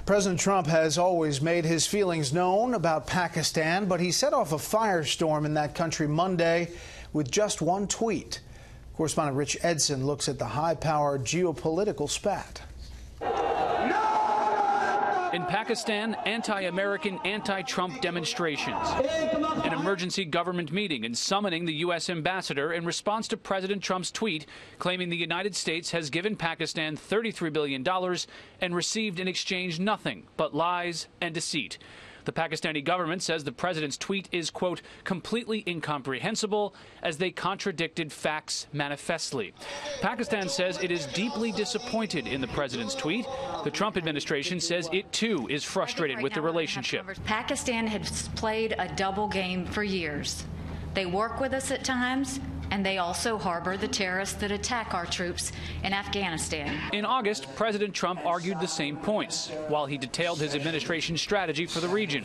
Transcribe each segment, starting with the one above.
President Trump has always made his feelings known about Pakistan, but he set off a firestorm in that country Monday with just one tweet. Correspondent Rich Edson looks at the high-powered geopolitical spat. In Pakistan, anti-American, anti-Trump demonstrations, an emergency government meeting and summoning the U.S. ambassador in response to President Trump's tweet claiming the United States has given Pakistan $33 billion and received in exchange nothing but lies and deceit. The Pakistani government says the president's tweet is, quote, completely incomprehensible as they contradicted facts manifestly. Pakistan says it is deeply disappointed in the president's tweet. The Trump administration says it, too, is frustrated with the relationship. Pakistan has played a double game for years. They work with us at times, and they also harbor the terrorists that attack our troops in Afghanistan. In August, President Trump argued the same points while he detailed his administration's strategy for the region.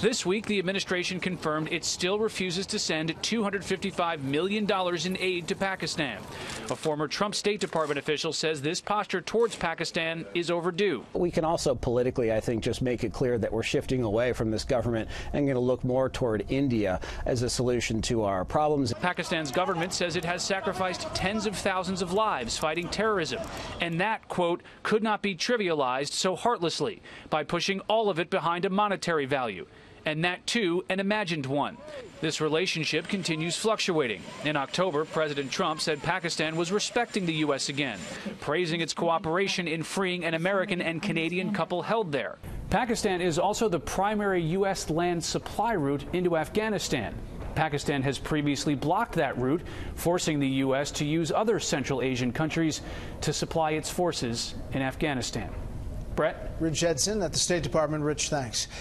This week, the administration confirmed it still refuses to send $255 million in aid to Pakistan. A former Trump State Department official says this posture towards Pakistan is overdue. We can also politically, I think, just make it clear that we're shifting away from this government and going to look more toward India as a solution to our problems. Pakistan's government says it has sacrificed tens of thousands of lives fighting terrorism, and that, quote, could not be trivialized so heartlessly by pushing all of it behind a monetary value. And that, too, an imagined one. This relationship continues fluctuating. In October, President Trump said Pakistan was respecting the U.S. again, praising its cooperation in freeing an American and Canadian couple held there. Pakistan is also the primary U.S. land supply route into Afghanistan. Pakistan has previously blocked that route, forcing the U.S. to use other Central Asian countries to supply its forces in Afghanistan. Brett? Rich Edson at the State Department. Rich, thanks.